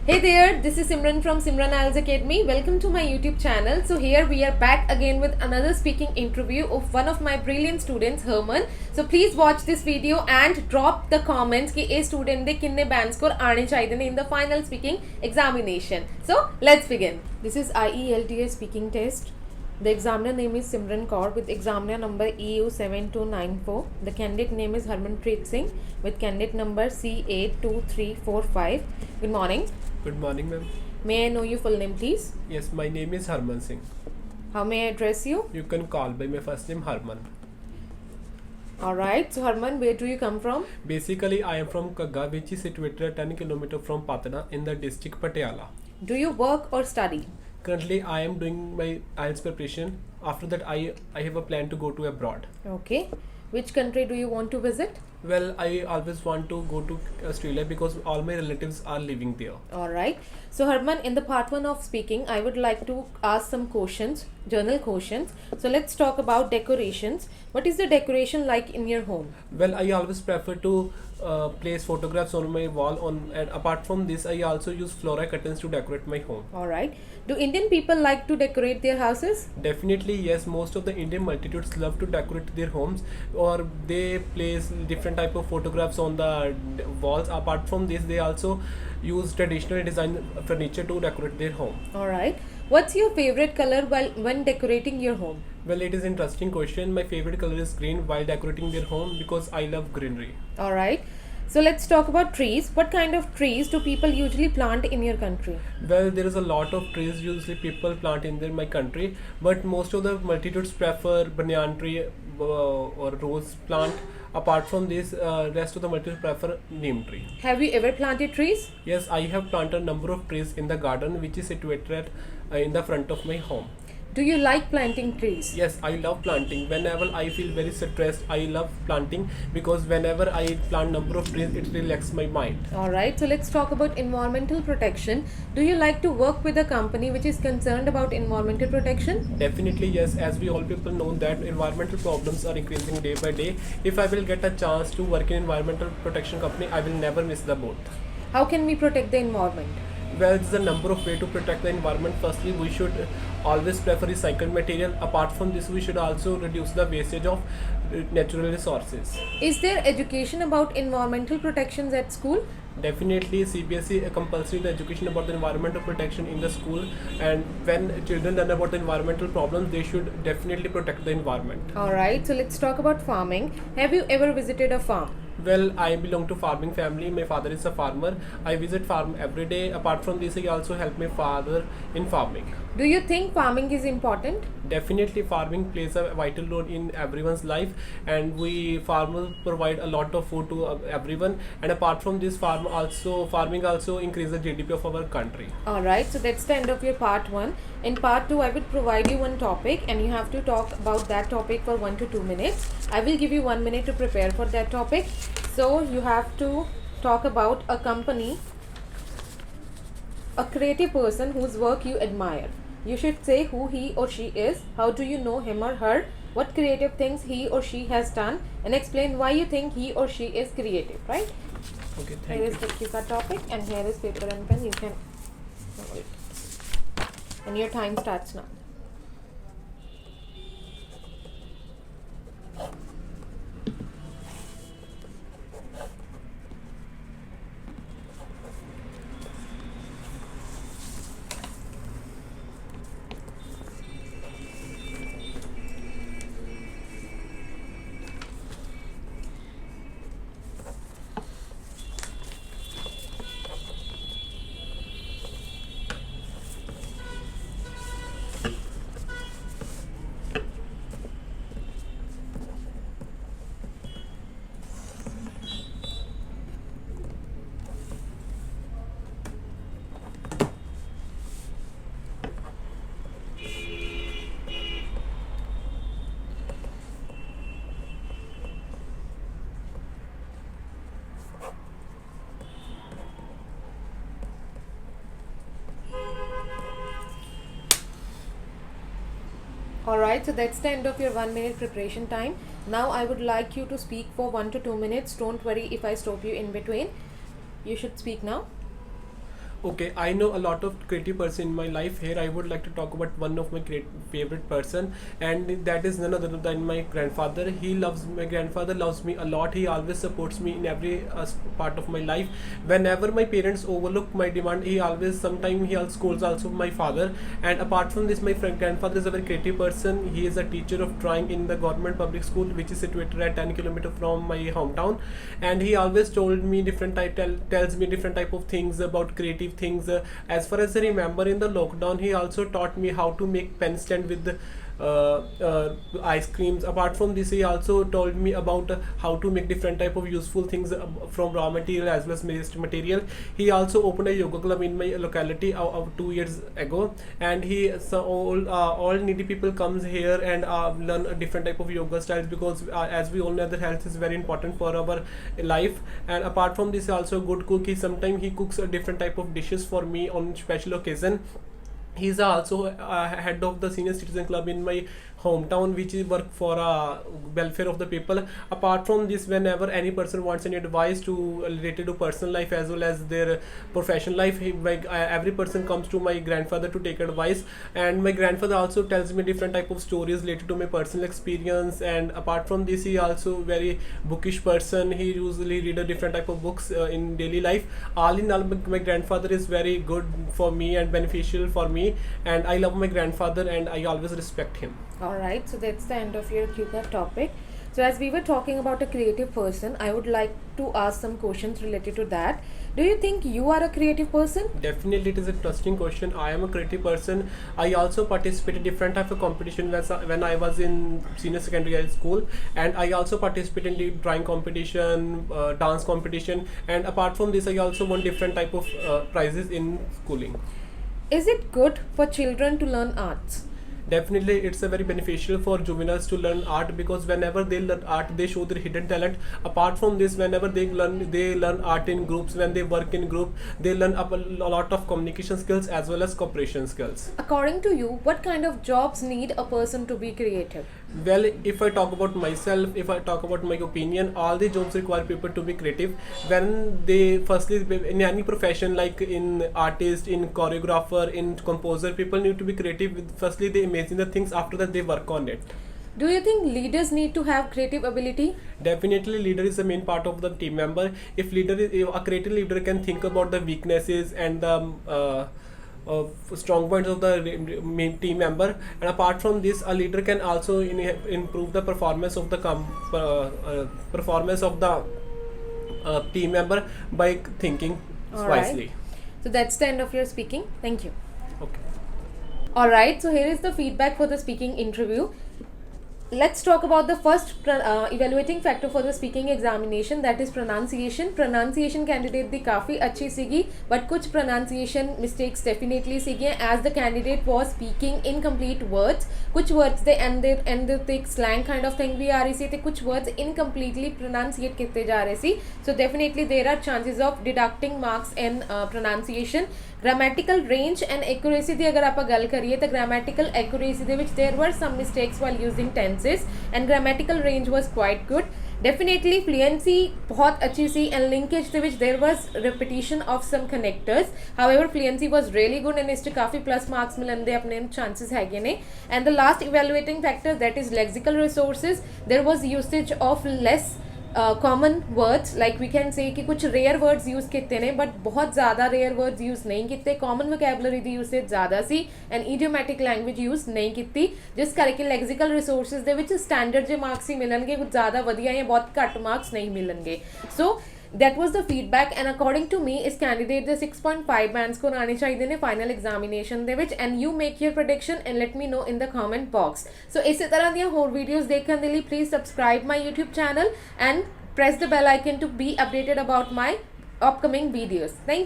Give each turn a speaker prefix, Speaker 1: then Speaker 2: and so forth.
Speaker 1: Hey there, this is Simran from Simran IELTS Academy. Welcome to my YouTube channel. So here we are back again with another speaking interview of one of my brilliant students, Herman. So please watch this video and drop the comments कि ए student दे किन्ने band score आने चाहिए ने in the final speaking examination. So let's begin. This is IELTS speaking test. The examiner name is Simran Kaur with examiner number EU7294. The candidate name is Harmanpreet Singh with candidate number C82345. Good morning.
Speaker 2: Good morning, ma'am.
Speaker 1: May I know your full name, please?
Speaker 2: Yes, my name is Harman Singh.
Speaker 1: How may I address you?
Speaker 2: You can call by my first name Harman.
Speaker 1: Alright, so Harman, where do you come from?
Speaker 2: Basically, I am from Kagga, which is situated 10 km from Patna in the district Patiala.
Speaker 1: Do you work or study?
Speaker 2: Currently, I am doing my IELTS preparation. After that, I have a plan to go to abroad.
Speaker 1: Okay. Which country do you want to visit?
Speaker 2: Well, I always want to go to Australia because all my relatives are living there.
Speaker 1: Alright. So Harman, in the part 1 of speaking, I would like to ask some questions, journal questions. So let's talk about decorations. What is the decoration like in your home?
Speaker 2: Well, I always prefer to place photographs on my wall and apart from this, I also use flora curtains to decorate my home.
Speaker 1: Alright. Do Indian people like to decorate their houses?
Speaker 2: Definitely yes, most of the Indian multitudes love to decorate their homes or they place different type of photographs on the walls. Apart from this, they also use traditional design furniture to decorate their home.
Speaker 1: Alright. What's your favorite color when decorating your home?
Speaker 2: Well, it is an interesting question. My favorite color is green while decorating their home because I love greenery.
Speaker 1: Alright. So let's talk about trees. What kind of trees do people usually plant in your country?
Speaker 2: Well, there is a lot of trees usually people plant in my country, but most of the multitudes prefer banyan tree or rose plant. Apart from this, rest of the multitudes prefer neem tree.
Speaker 1: Have you ever planted trees?
Speaker 2: Yes, I have planted a number of trees in the garden which is situated in the front of my home.
Speaker 1: Do you like planting trees?
Speaker 2: Yes, I love planting. Whenever I feel very stressed, I love planting because whenever I plant number of trees, it relaxes my mind.
Speaker 1: Alright, so let's talk about environmental protection. Do you like to work with a company which is concerned about environmental protection?
Speaker 2: Definitely yes, as we all people know that environmental problems are increasing day by day. If I will get a chance to work in environmental protection company, I will never miss the boat.
Speaker 1: How can we protect the environment?
Speaker 2: Well, there's a number of ways to protect the environment. Firstly, we should always prefer recycled material. Apart from this, we should also reduce the wastage of natural resources.
Speaker 1: Is there education about environmental protections at school?
Speaker 2: Definitely, CBSE compulsory the education about the environmental protection in the school, and when children learn about the environmental problems, they should definitely protect the environment.
Speaker 1: Alright, so let's talk about farming. Have you ever visited a farm?
Speaker 2: Well, I belong to farming family. My father is a farmer. I visit farm every day. Apart from this, I also help my father in farming.
Speaker 1: Do you think farming is important?
Speaker 2: Definitely, farming plays a vital role in everyone's life, and we farmers provide a lot of food to everyone. And apart from this, farming also increases the GDP of our country.
Speaker 1: Alright, so that's the end of your part 1. In part 2, I will provide you one topic and you have to talk about that topic for 1 to 2 minutes. I will give you 1 minute to prepare for that topic. So you have to talk about a company, a creative person whose work you admire. You should say who he or she is, how do you know him or her, what creative things he or she has done, and explain why you think he or she is creative, right?
Speaker 2: Okay, thank
Speaker 1: Here
Speaker 2: you.
Speaker 1: is the cue card topic and here is paper and pen. You can wait. And your time starts now. Alright, so that's the end of your 1 minute preparation time. Now I would like you to speak for 1 to 2 minutes. Don't worry if I stop you in between. You should speak now.
Speaker 2: Okay, I know a lot of creative person in my life. Here I would like to talk about one of my favorite person, and that is none other than my grandfather. My grandfather loves me a lot. He always supports me in every part of my life. Whenever my parents overlook my demand, he always, sometimes he also scolds also my father. And apart from this, my friend grandfather is a very creative person. He is a teacher of drawing in the government public school, which is situated at 10 kilometers from my hometown. And he always told me tells me different type of things about creative things. As far as I remember, in the lockdown, he also taught me how to make pen stand with ice creams. Apart from this, he also told me about how to make different type of useful things from raw material as well as waste material. He also opened a yoga club in my locality 2 years ago, and all needy people comes here and learn a different type of yoga styles, because as we all know that health is very important for our life. And apart from this, also good cook. Sometimes he cooks a different type of dishes for me on special occasion. He's also head of the senior citizen club in my hometown, which is work for welfare of the people. Apart from this, whenever any person wants any advice related to personal life as well as their professional life, every person comes to my grandfather to take advice. And my grandfather also tells me different type of stories related to my personal experience. And apart from this, he also very bookish person. He usually read a different type of books in daily life. All in all, my grandfather is very good for me and beneficial for me, and I love my grandfather and I always respect him.
Speaker 1: Alright, so that's the end of your QCAT topic. So as we were talking about a creative person, I would like to ask some questions related to that. Do you think you are a creative person?
Speaker 2: Definitely, it is a interesting question. I am a creative person. I also participate in different type of competition when I was in senior secondary high school, and I also participate in the drawing competition, dance competition, and apart from this, I also won different type of prizes in schooling.
Speaker 1: Is it good for children to learn arts?
Speaker 2: Definitely, it's a very beneficial for juveniles to learn art, because whenever they learn art, they show their hidden talent. Apart from this, whenever they learn art in groups. When they work in group, they learn a lot of communication skills as well as cooperation skills.
Speaker 1: According to you, what kind of jobs need a person to be creative?
Speaker 2: Well, if I talk about myself, if I talk about my opinion, all the jobs require people to be creative. When they firstly, in any profession, like in artist, in choreographer, in composer, people need to be creative. Firstly, they imagine the things, after that they work on it.
Speaker 1: Do you think leaders need to have creative ability?
Speaker 2: Definitely, leader is the main part of the team member. If a creative leader can think about the weaknesses and the strong points of the main team member, and apart from this, a leader can also improve the performance of the team member by thinking wisely.
Speaker 1: So that's the end of your speaking. Thank you.
Speaker 2: Okay.
Speaker 1: Alright, so here is the feedback for the speaking interview. Let's talk about the first evaluating factor for the speaking examination, that is pronunciation. Pronunciation candidate दी काफ़ी अच्छी सीगी, but कुछ pronunciation mistakes definitely सीगी as the candidate was speaking incomplete words. कुछ words they ended the slang kind of thing भी आ रही सी, ते कुछ words incompletely pronunciate किते जा रहे सी. So definitely there are chances of deducting marks in pronunciation. Grammatical range and accuracy दी अगर आप गल करिए तो grammatical accuracy they which there were some mistakes while using tenses, and grammatical range was quite good. Definitely fluency बहुत अच्छी सी, and linkage they which there was repetition of some connectors. However, fluency was really good and इससे काफ़ी plus marks मिलन दे अपने chances हैगे ने. And the last evaluating factor, that is lexical resources. There was usage of less common words, like we can say कि कुछ rare words use किते ने, but बहुत ज़्यादा rare words use नहीं किते. Common vocabulary दी usage ज़्यादा सी, and idiomatic language use नहीं किती, जिस करके lexical resources दे विच standard जे marks ही मिलनगे, कुछ ज़्यादा वधिया या बहुत घट marks नहीं मिलनगे. So that was the feedback, and according to me इस candidate दे 6.5 bands को आने चाहिए ने final examination they which. And you make your prediction and let me know in the comment box. So इसी तरह दियां होर videos देखने दे लिए please subscribe my YouTube channel and press the bell icon to be updated about my upcoming videos. Thank you.